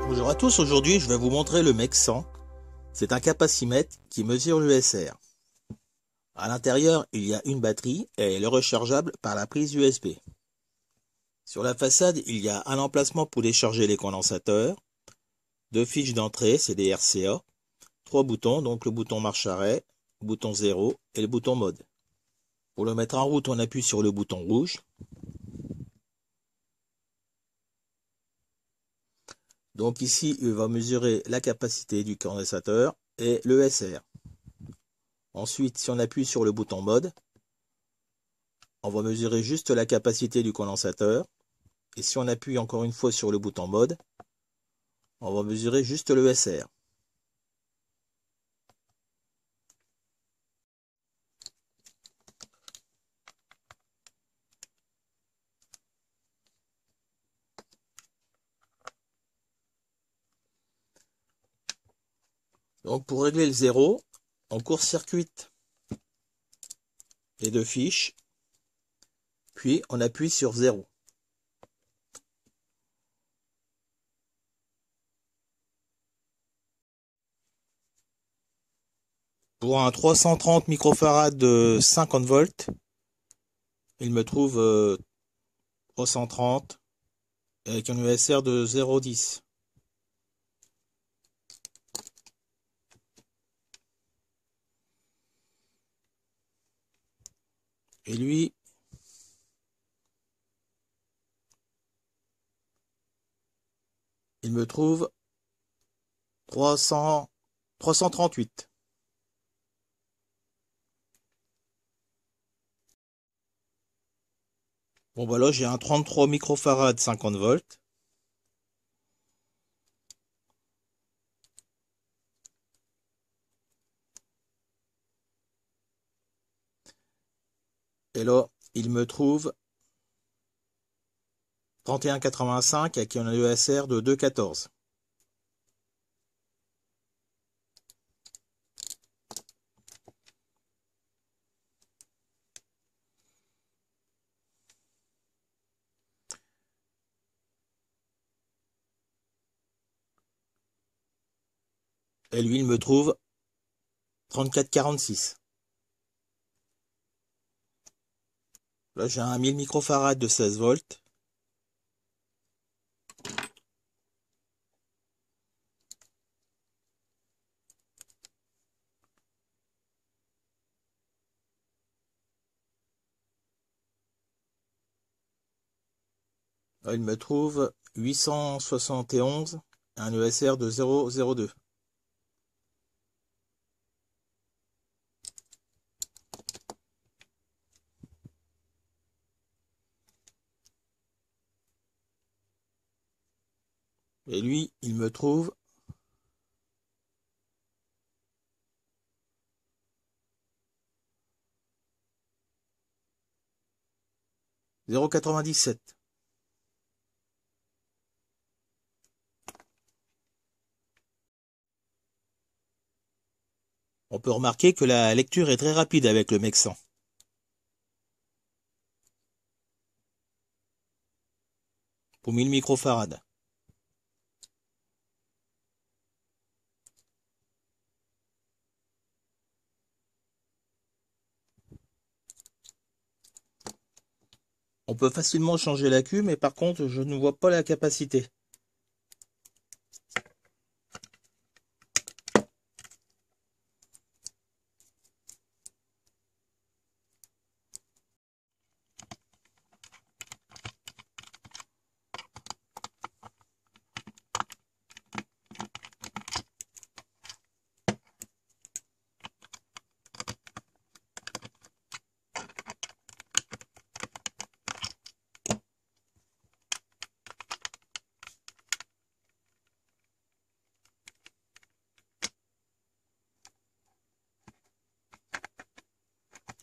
Bonjour à tous, aujourd'hui je vais vous montrer le MEC 100. C'est un capacimètre qui mesure l'USR. À l'intérieur, il y a une batterie et elle est rechargeable par la prise USB. Sur la façade, il y a un emplacement pour décharger les condensateurs, 2 fiches d'entrée, c'est des RCA, 3 boutons, donc le bouton marche-arrêt, le bouton 0 et le bouton mode. Pour le mettre en route, on appuie sur le bouton rouge. Donc ici, il va mesurer la capacité du condensateur et l'ESR. Ensuite, si on appuie sur le bouton mode, on va mesurer juste la capacité du condensateur. Et si on appuie encore une fois sur le bouton mode, on va mesurer juste l'ESR. Donc pour régler le 0, on court-circuite les 2 fiches, puis on appuie sur 0. Pour un 330 microfarad de 50 volts, il me trouve 330 avec un USR de 0,10. Et lui, il me trouve 338. Bon voilà, j'ai un 33 microfarad 50 volts. Et là, il me trouve 31,85 avec un ESR de 2,14. Et lui, il me trouve 34,46. Là, j'ai un 1000 microfarads de 16 volts. Là, il me trouve 871, un ESR de 0,02. Et lui, il me trouve 0,97. On peut remarquer que la lecture est très rapide avec le MEC 100. Pour 1000 microfarads. On peut facilement changer l'accu, mais par contre, je ne vois pas la capacité.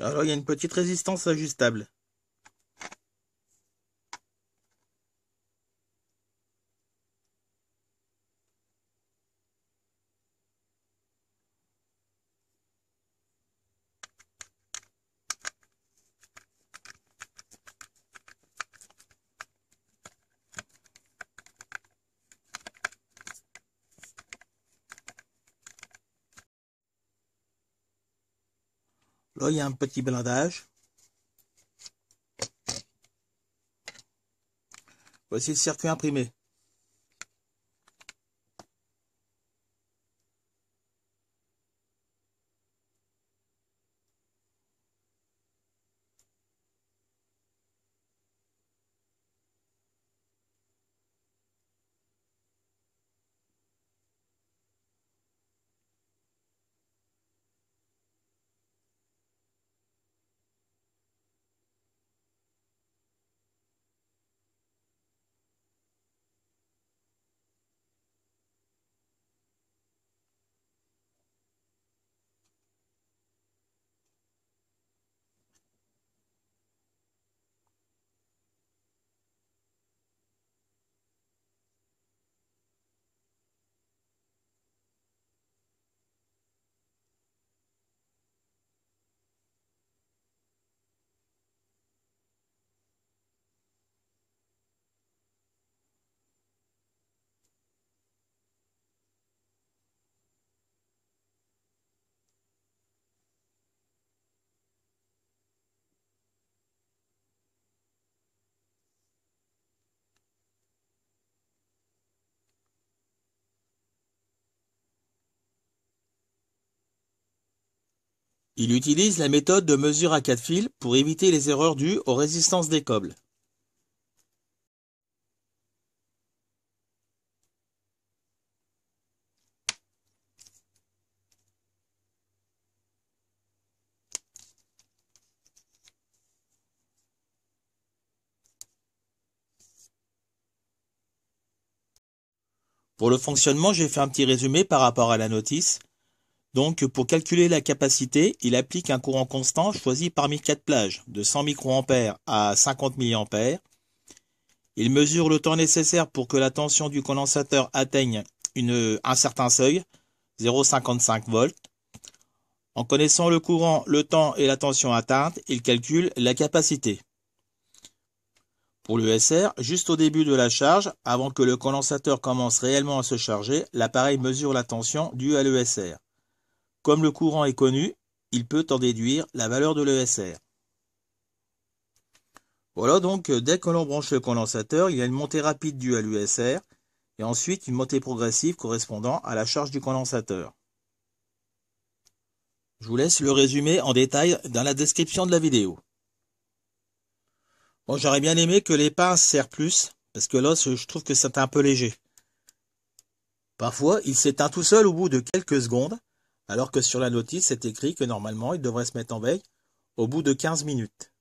Alors, il y a une petite résistance ajustable. Là, il y a un petit blindage. Voici le circuit imprimé. Il utilise la méthode de mesure à 4 fils pour éviter les erreurs dues aux résistances des câbles. Pour le fonctionnement, j'ai fait un petit résumé par rapport à la notice. Donc, pour calculer la capacité, il applique un courant constant choisi parmi 4 plages, de 100 microampères à 50 milliampères. Il mesure le temps nécessaire pour que la tension du condensateur atteigne un certain seuil, 0,55 volts. En connaissant le courant, le temps et la tension atteinte, il calcule la capacité. Pour l'ESR, juste au début de la charge, avant que le condensateur commence réellement à se charger, l'appareil mesure la tension due à l'ESR. Comme le courant est connu, il peut en déduire la valeur de l'ESR. Voilà donc, dès que l'on branche le condensateur, il y a une montée rapide due à l'ESR et ensuite une montée progressive correspondant à la charge du condensateur. Je vous laisse le résumé en détail dans la description de la vidéo. Bon, j'aurais bien aimé que les pinces serrent plus, parce que là, je trouve que c'est un peu léger. Parfois, il s'éteint tout seul au bout de quelques secondes, alors que sur la notice, c'est écrit que normalement, il devrait se mettre en veille au bout de 15 minutes.